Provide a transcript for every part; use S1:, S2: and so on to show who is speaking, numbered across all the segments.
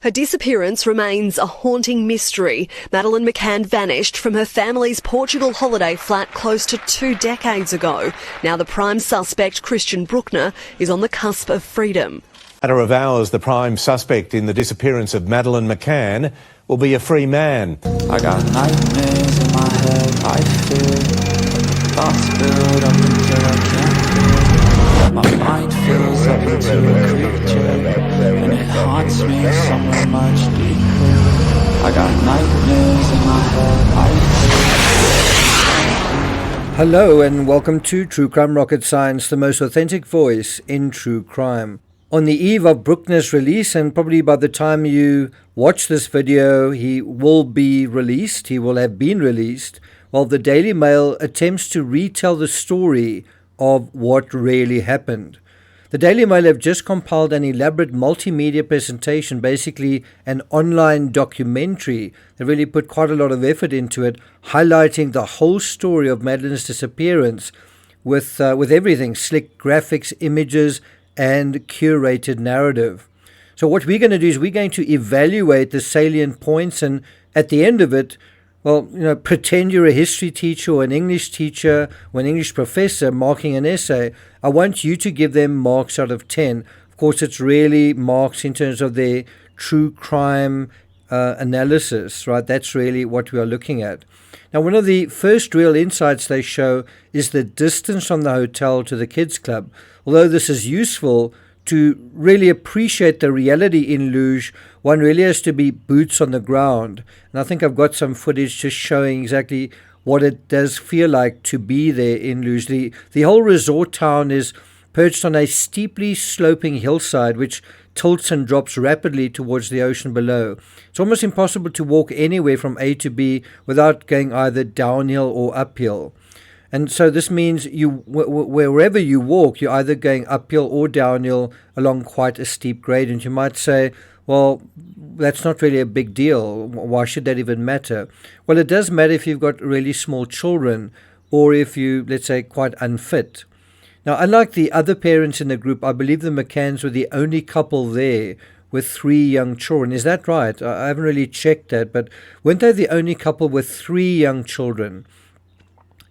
S1: Her disappearance remains a haunting mystery. Madeleine McCann vanished from her family's Portugal holiday flat close to 2 decades ago. Now the prime suspect, Christian Bruckner, is on the cusp of freedom.
S2: Matter of hours, the prime suspect in the disappearance of Madeleine McCann will be a free man.
S3: I got nightmares in my head, I fear thoughts build up until I can't feel. My mind fills up into a creature, and it haunts me somewhere much deeper. I got nightmares in my head, I fear.
S4: Hello and welcome to True Crime Rocket Science, the most authentic voice in true crime. On the eve of Bruckner's release, and probably by the time you watch this video, he will be released, he will have been released, while the Daily Mail attempts to retell the story of what really happened. The Daily Mail have just compiled an elaborate multimedia presentation, basically an online documentary. They really put quite a lot of effort into it, highlighting the whole story of Madeleine's disappearance with everything, slick graphics, images, and curated narrative. So what we're going to do is we're going to evaluate the salient points, and at the end of it, well, pretend you're a history teacher or an English teacher or an English professor marking an essay. I want you to give them marks out of 10. Of course, it's really marks in terms of their true crime analysis, right? That's really what we are looking at. Now, one of the first real insights they show is the distance from the hotel to the kids' club. Although this is useful to really appreciate the reality in Luge, one really has to be boots on the ground. And I think I've got some footage just showing exactly what it does feel like to be there in Luge. The whole resort town is perched on a steeply sloping hillside which tilts and drops rapidly towards the ocean below. It's almost impossible to walk anywhere from A to B without going either downhill or uphill. And so this means wherever you walk, you're either going uphill or downhill along quite a steep gradient. You might say, well, that's not really a big deal. Why should that even matter? Well, it does matter if you've got really small children or if you, let's say, quite unfit. Now, unlike the other parents in the group, I believe the McCanns were the only couple there with 3 young children. Is that right? I haven't really checked that, but weren't they the only couple with 3 young children?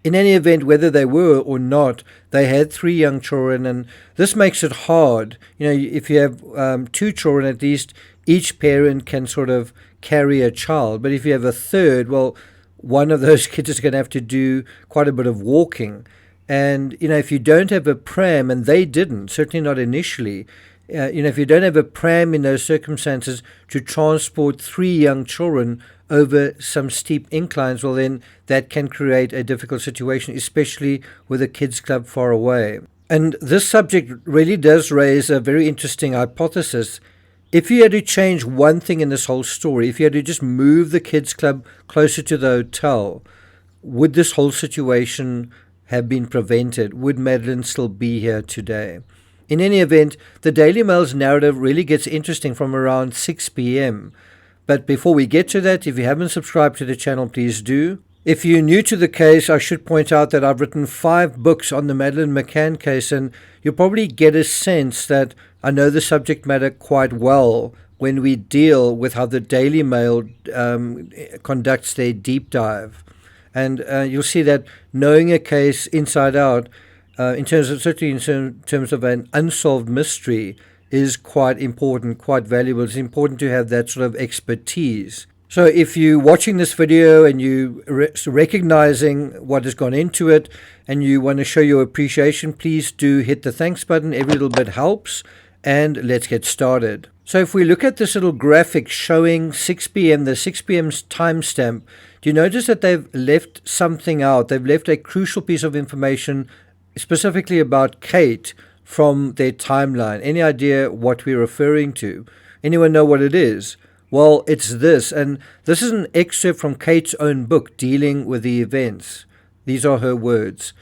S4: In any event, whether they were or not, they had 3 young children, and this makes it hard. If you have 2 children, at least each parent can sort of carry a child. But if you have a third, well, one of those kids is going to have to do quite a bit of walking. And, if you don't have a pram, and they didn't, certainly not initially, if you don't have a pram in those circumstances to transport 3 young children over some steep inclines, well, then that can create a difficult situation, especially with a kids' club far away. And this subject really does raise a very interesting hypothesis. If you had to change one thing in this whole story, if you had to just move the kids' club closer to the hotel, would this whole situation have been prevented? Would Madeleine still be here today? In any event, the Daily Mail's narrative really gets interesting from around 6 p.m. But before we get to that, if you haven't subscribed to the channel, please do. If you're new to the case, I should point out that I've written 5 books on the Madeleine McCann case, and you'll probably get a sense that I know the subject matter quite well when we deal with how the Daily Mail conducts their deep dive. And you'll see that knowing a case inside out, certainly in terms of an unsolved mystery, is quite important, quite valuable. It's important to have that sort of expertise. So if you're watching this video and you recognizing what has gone into it and you want to show your appreciation, please do hit the thanks button. Every little bit helps. And let's get started. So if we look at this little graphic showing 6 p.m., the 6 p.m. timestamp, do you notice that they've left something out? They've left a crucial piece of information specifically about Kate from their timeline. Any idea what we're referring to? Anyone know what it is? Well, it's this, and this is an excerpt from Kate's own book dealing with the events. These are her words.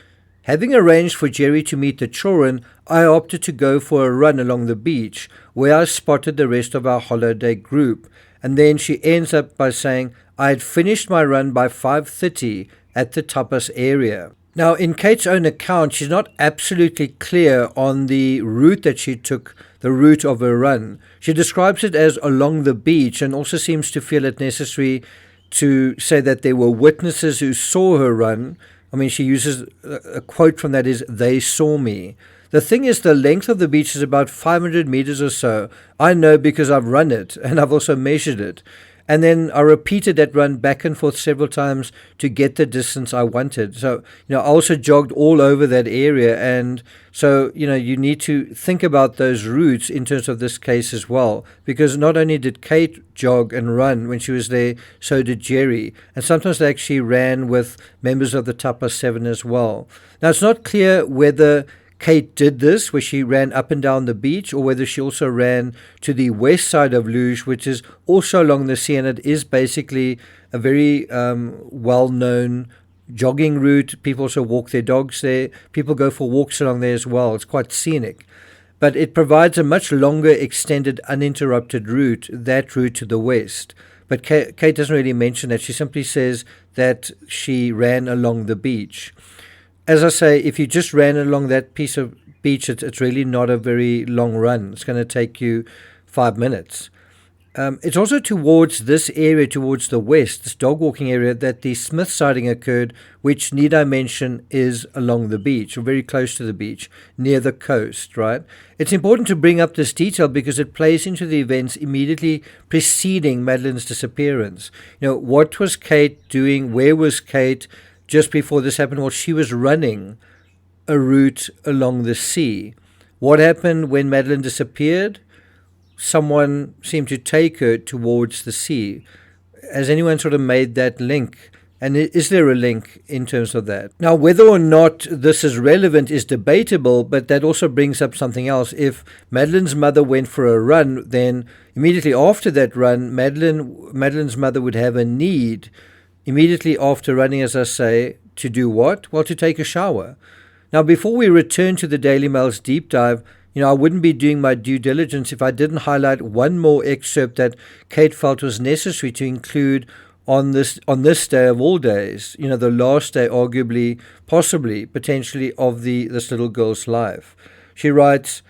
S4: Having arranged for Jerry to meet the children, I opted to go for a run along the beach, where I spotted the rest of our holiday group. And then she ends up by saying, I had finished my run by 5:30 at the tapas area. Now, in Kate's own account, she's not absolutely clear on the route that she took, the route of her run. She describes it as along the beach and also seems to feel it necessary to say that there were witnesses who saw her run. I mean, she uses a quote from that is, "They saw me." The thing is, the length of the beach is about 500 meters or so. I know because I've run it and I've also measured it. And then I repeated that run back and forth several times to get the distance I wanted. So, I also jogged all over that area. And so, you need to think about those routes in terms of this case as well. Because not only did Kate jog and run when she was there, so did Jerry. And sometimes they actually ran with members of the Tapa 7 as well. Now, it's not clear whether Kate did this, where she ran up and down the beach, or whether she also ran to the west side of Luge, which is also along the sea, and it is basically a very well-known jogging route. People also walk their dogs there. People go for walks along there as well. It's quite scenic. But it provides a much longer, extended, uninterrupted route, that route to the west. But Kate doesn't really mention that. She simply says that she ran along the beach. As I say, if you just ran along that piece of beach, it's really not a very long run. It's going to take you 5 minutes. It's also towards this area, towards the west, this dog walking area, that the Smith sighting occurred, which, need I mention, is along the beach, or very close to the beach, near the coast, right? It's important to bring up this detail because it plays into the events immediately preceding Madeleine's disappearance. What was Kate doing? Where was Kate just before this happened? Well, she was running a route along the sea. What happened when Madeleine disappeared? Someone seemed to take her towards the sea. Has anyone sort of made that link? And is there a link in terms of that? Now, whether or not this is relevant is debatable, but that also brings up something else. If Madeleine's mother went for a run, then immediately after that run, Madeleine's mother would have a need immediately after running, as I say, to do what? Well, to take a shower. Now, before we return to the Daily Mail's deep dive, I wouldn't be doing my due diligence if I didn't highlight one more excerpt that Kate felt was necessary to include on this day of all days, the last day, arguably, possibly, potentially, of this little girl's life. She writes,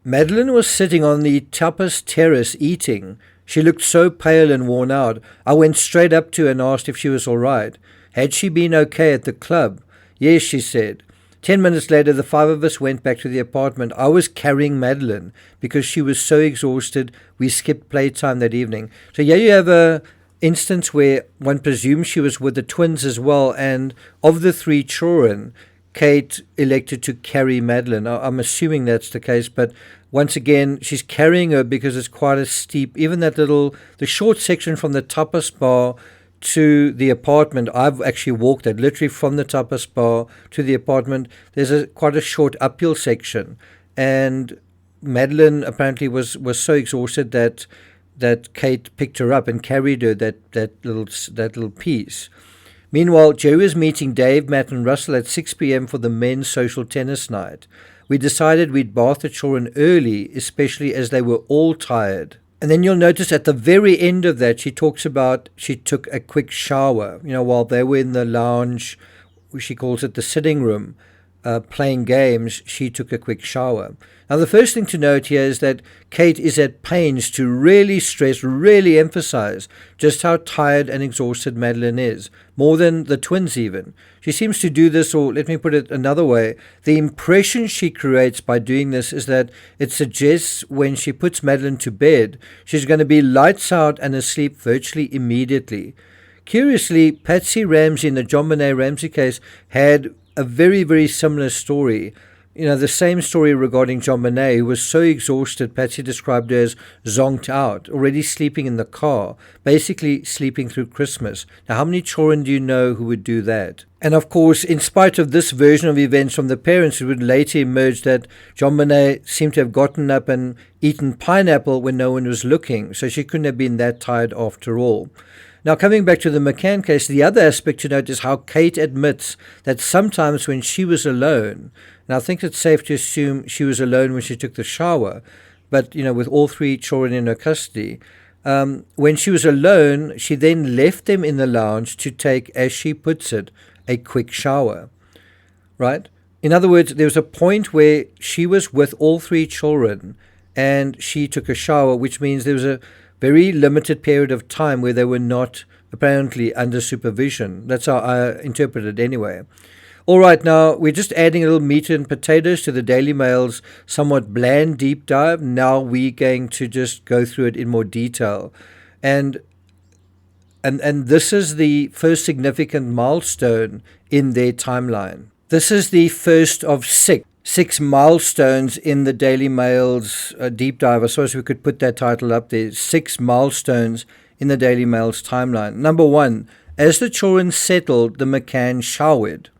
S4: "Madeleine was sitting on the tapas terrace eating. She looked so pale and worn out. I went straight up to her and asked if she was all right. Had she been okay at the club? Yes, she said. 10 minutes later, the 5 of us went back to the apartment. I was carrying Madeleine because she was so exhausted. We skipped playtime that evening." So here you have a instance where one presumes she was with the twins as well, and of the 3 children, Kate elected to carry Madeleine. I'm assuming that's the case, but once again, she's carrying her because it's quite a steep, even the short section from the tapas bar to the apartment. I've actually walked that literally from the tapas bar to the apartment. There's quite a short uphill section, and Madeleine apparently was so exhausted that Kate picked her up and carried her that little piece. Meanwhile, Jerry was meeting Dave, Matt, and Russell at 6 p.m. for the men's social tennis night. We decided we'd bath the children early, especially as they were all tired. And then you'll notice at the very end of that, she talks about she took a quick shower, while they were in the lounge, she calls it the sitting room, playing games, she took a quick shower. Now, the first thing to note here is that Kate is at pains to really stress, really emphasize just how tired and exhausted Madeleine is, more than the twins even. She seems to do this, or let me put it another way, the impression she creates by doing this is that it suggests when she puts Madeleine to bed, she's going to be lights out and asleep virtually immediately. Curiously, Patsy Ramsey in the John Benet Ramsey case had a very, very similar story. The same story regarding John Benet, who was so exhausted, Patsy described her as zonked out, already sleeping in the car, basically sleeping through Christmas. Now, how many children do you know who would do that? And of course, in spite of this version of events from the parents, it would later emerge that John Benet seemed to have gotten up and eaten pineapple when no one was looking, so she couldn't have been that tired after all. Now, coming back to the McCann case, the other aspect to note is how Kate admits that sometimes when she was alone, and I think it's safe to assume she was alone when she took the shower, but, with all 3 children in her custody, when she was alone, she then left them in the lounge to take, as she puts it, a quick shower. right? In other words, there was a point where she was with all three children and she took a shower, which means there was a very limited period of time where they were not apparently under supervision. That's how I interpret it anyway. All right, now we're just adding a little meat and potatoes to the Daily Mail's somewhat bland deep dive. Now we're going to just go through it in more detail. And this is the first significant milestone in their timeline. This is the first of six milestones in the Daily Mail's deep dive. I suppose we could put that title up there. 6 milestones in the Daily Mail's timeline. Number 1, as the children settled, the McCann showered.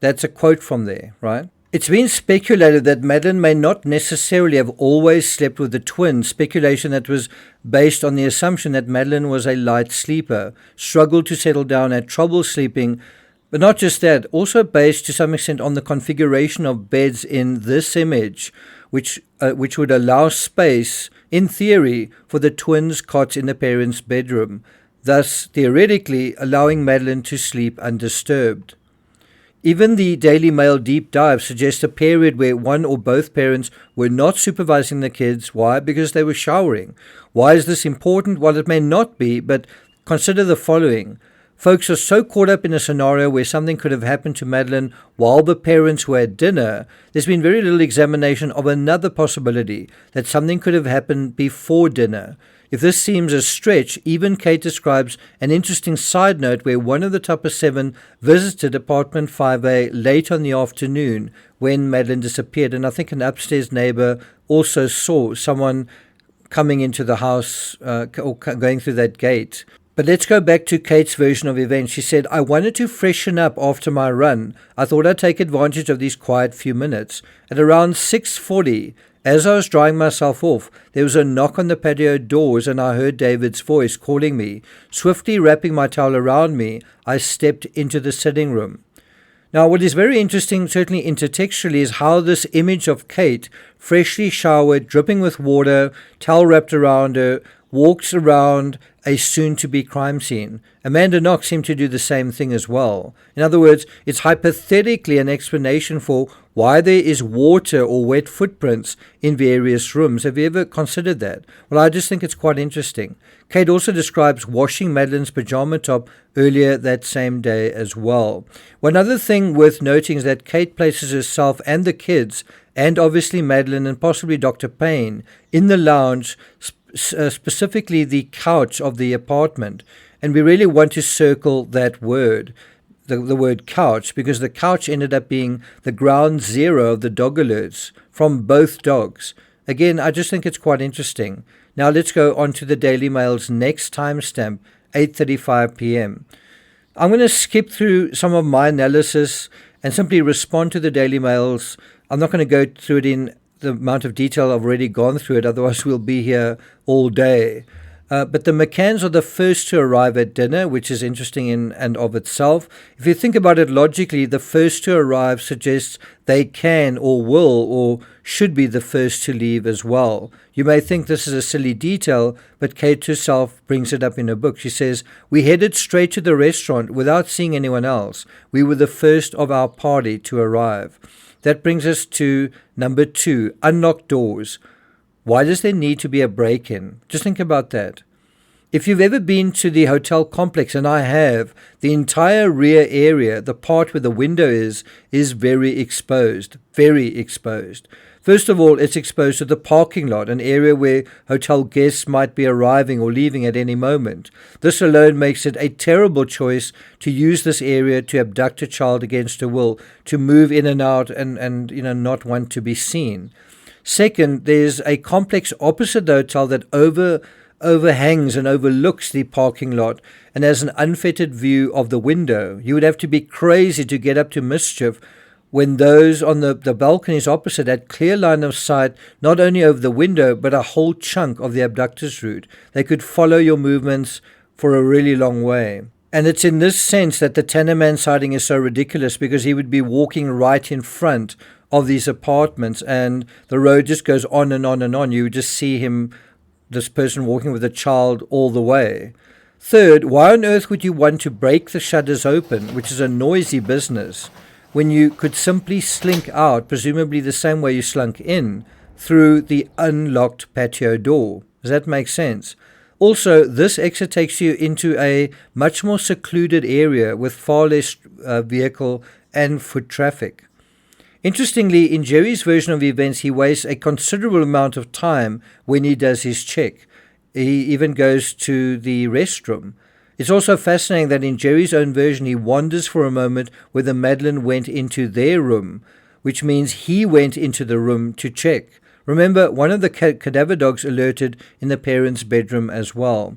S4: That's a quote from there, right? It's been speculated that Madeleine may not necessarily have always slept with the twins, speculation that was based on the assumption that Madeleine was a light sleeper, struggled to settle down, had trouble sleeping, but not just that, also based to some extent on the configuration of beds in this image, which would allow space, in theory, for the twins' cots in the parents' bedroom, thus theoretically allowing Madeleine to sleep undisturbed. Even the Daily Mail deep dive suggests a period where one or both parents were not supervising the kids. Why? Because they were showering. Why is this important? Well, it may not be, but consider the following. Folks are so caught up in a scenario where something could have happened to Madeleine while the parents were at dinner, there's been very little examination of another possibility, that something could have happened before dinner. If this seems a stretch, even Kate describes an interesting side note where one of the Tupper 7 visited apartment 5A late on the afternoon when Madeleine disappeared, and I think an upstairs neighbor also saw someone coming into the house or going through that gate. But let's go back to Kate's version of events. She said, I wanted to freshen up after my run. I thought I'd take advantage of these quiet few minutes. At around 6:40, as I was drying myself off, there was a knock on the patio doors and I heard David's voice calling me. Swiftly wrapping my towel around me, I stepped into the sitting room. Now, what is very interesting, certainly intertextually, is how this image of Kate, freshly showered, dripping with water, towel wrapped around her, walks around a soon-to-be crime scene. Amanda Knox seemed to do the same thing as well. In other words, it's hypothetically an explanation for why there is water or wet footprints in various rooms. Have you ever considered that? Well, I just think it's quite interesting. Kate also describes washing Madeleine's pajama top earlier that same day as well. One other thing worth noting is that Kate places herself and the kids, and obviously Madeleine and possibly Dr. Payne, in the lounge, specifically the couch of the apartment. And we really want to circle that word, the word couch, because the couch ended up being the ground zero of the dog alerts from both dogs. Again, I just think it's quite interesting. Now let's go on to the Daily Mail's next timestamp, 8:35 p.m. I'm going to skip through some of my analysis and simply respond to the Daily Mail's. I'm not going to go through it in the amount of detail I've already gone through it, otherwise we'll be here all day. But the McCanns are the first to arrive at dinner, which is interesting in and of itself. If you think about it logically, the first to arrive suggests they can or will or should be the first to leave as well. You may think this is a silly detail, but Kate herself brings it up in her book. She says, we headed straight to the restaurant without seeing anyone else. We were the first of our party to arrive. That brings us to number 2, unlocked doors. Why does there need to be a break-in? Just think about that. If you've ever been to the hotel complex, and I have, the entire rear area, the part where the window is very exposed, very exposed. First of all, it's exposed to the parking lot, an area where hotel guests might be arriving or leaving at any moment. This alone makes it a terrible choice to use this area to abduct a child against her will, to move in and out and not want to be seen. Second, there's a complex opposite the hotel that overhangs and overlooks the parking lot and has an unfettered view of the window. You would have to be crazy to get up to mischief when those on the balconies opposite had clear line of sight not only over the window but a whole chunk of the abductor's route. They could follow your movements for a really long way. And it's in this sense that the Tanner man sighting is so ridiculous, because he would be walking right in front of these apartments and the road just goes on and on and on. You would just see this person walking with a child all the way. Third, why on earth would you want to break the shutters open, which is a noisy business? when you could simply slink out, presumably the same way you slunk in, through the unlocked patio door. Does that make sense? Also, this exit takes you into a much more secluded area with far less vehicle and foot traffic. Interestingly, in Jerry's version of events, he wastes a considerable amount of time when he does his check. He even goes to the restroom. It's also fascinating that in Jerry's own version, he wanders for a moment whether Madeleine went into their room, which means he went into the room to check. Remember, one of the cadaver dogs alerted in the parents' bedroom as well.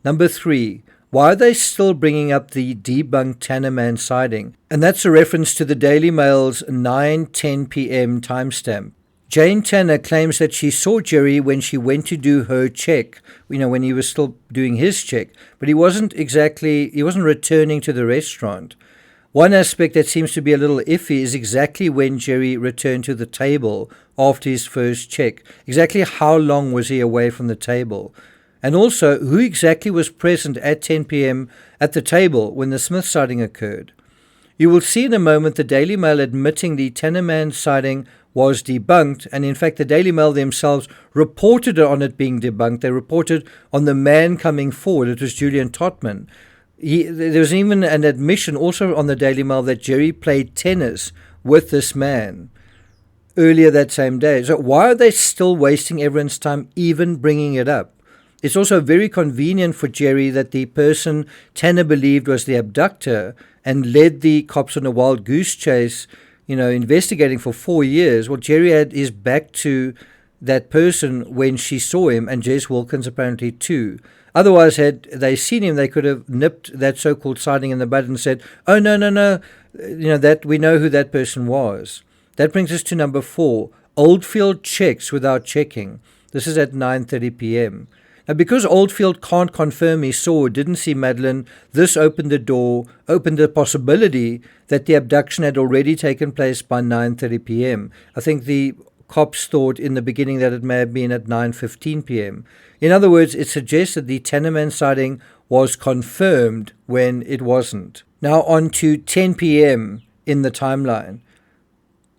S4: Number 3, why are they still bringing up the debunked Tanner man sighting? And that's a reference to the Daily Mail's 9:10 p.m. timestamp. Jane Tanner claims that she saw Jerry when she went to do her check, when he was still doing his check, but he wasn't returning to the restaurant. One aspect that seems to be a little iffy is exactly when Jerry returned to the table after his first check. Exactly how long was he away from the table? And also, who exactly was present at 10 p.m. at the table when the Smith sighting occurred? You will see in a moment the Daily Mail admitting the Tanner man sighting was debunked, and in fact the Daily Mail themselves reported on it being debunked. They reported on the man coming forward. It was Julian Totman. There was even an admission also on the Daily Mail that Jerry played tennis with this man earlier that same day. So why are they still wasting everyone's time even bringing it up? It's also very convenient for Jerry that the person Tanner believed was the abductor and led the cops on a wild goose chase, investigating for 4 years. Well, Jerry had his back to that person when she saw him, and Jess Wilkins apparently too. Otherwise, had they seen him, they could have nipped that so-called sighting in the bud and said, oh, no, that we know who that person was. That brings us to number 4, Oldfield checks without checking. This is at 9:30 p.m. Now, because Oldfield can't confirm he saw or didn't see Madeleine, this opened the possibility that the abduction had already taken place by 9:30 p.m. I think the cops thought in the beginning that it may have been at 9:15 p.m. In other words, it suggests that the Tanner man sighting was confirmed when it wasn't. Now on to 10 p.m. in the timeline.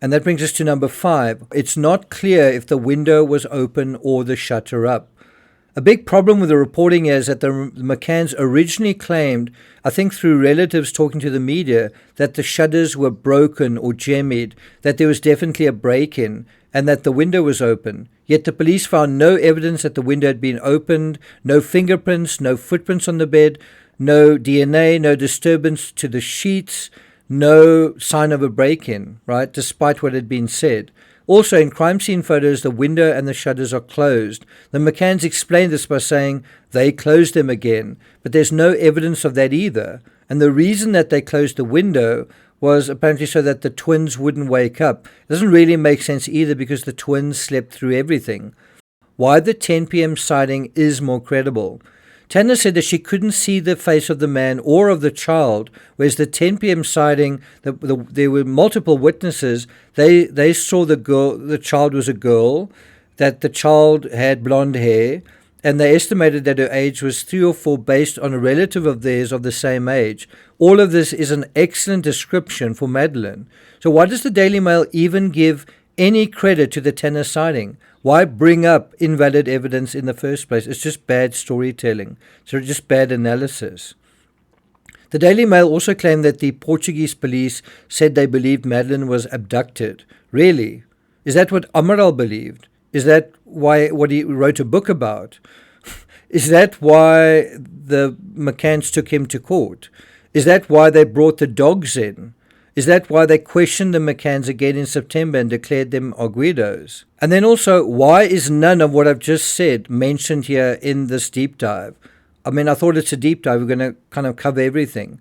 S4: And that brings us to number 5. It's not clear if the window was open or the shutter up. A big problem with the reporting is that the McCanns originally claimed, I think through relatives talking to the media, that the shutters were broken or jemmied, that there was definitely a break-in, and that the window was open. Yet the police found no evidence that the window had been opened, no fingerprints, no footprints on the bed, no DNA, no disturbance to the sheets, no sign of a break-in, right, despite what had been said. Also, in crime scene photos, the window and the shutters are closed. The McCanns explained this by saying they closed them again, but there's no evidence of that either. And the reason that they closed the window was apparently so that the twins wouldn't wake up. It doesn't really make sense either because the twins slept through everything. Why the 10 p.m. sighting is more credible. Tanner said that she couldn't see the face of the man or of the child, whereas the 10 p.m. sighting, there were multiple witnesses. They saw the child was a girl, that the child had blonde hair, and they estimated that her age was 3 or 4 based on a relative of theirs of the same age. All of this is an excellent description for Madeleine. So why does the Daily Mail even give any credit to the Tanner sighting? Why bring up invalid evidence in the first place? It's just bad storytelling. It's just bad analysis. The Daily Mail also claimed that the Portuguese police said they believed Madeleine was abducted. Really? Is that what Amaral believed? Is that what he wrote a book about? Is that why the McCanns took him to court? Is that why they brought the dogs in? Is that why they questioned the McCanns again in September and declared them arguidos? And then also, why is none of what I've just said mentioned here in this deep dive? I mean, I thought it's a deep dive. We're going to kind of cover everything.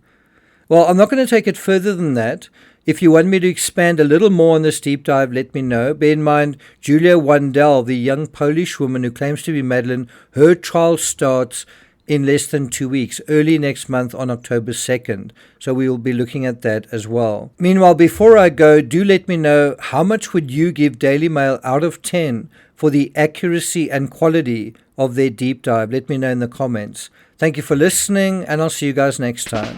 S4: Well, I'm not going to take it further than that. If you want me to expand a little more on this deep dive, let me know. Bear in mind, Julia Wandel, the young Polish woman who claims to be Madeleine, her trial starts in less than 2 weeks, early next month on October 2nd. So we will be looking at that as well. Meanwhile, before I go, do let me know how much would you give Daily Mail out of 10 for the accuracy and quality of their deep dive. Let me know in the comments. Thank you for listening, and I'll see you guys next time.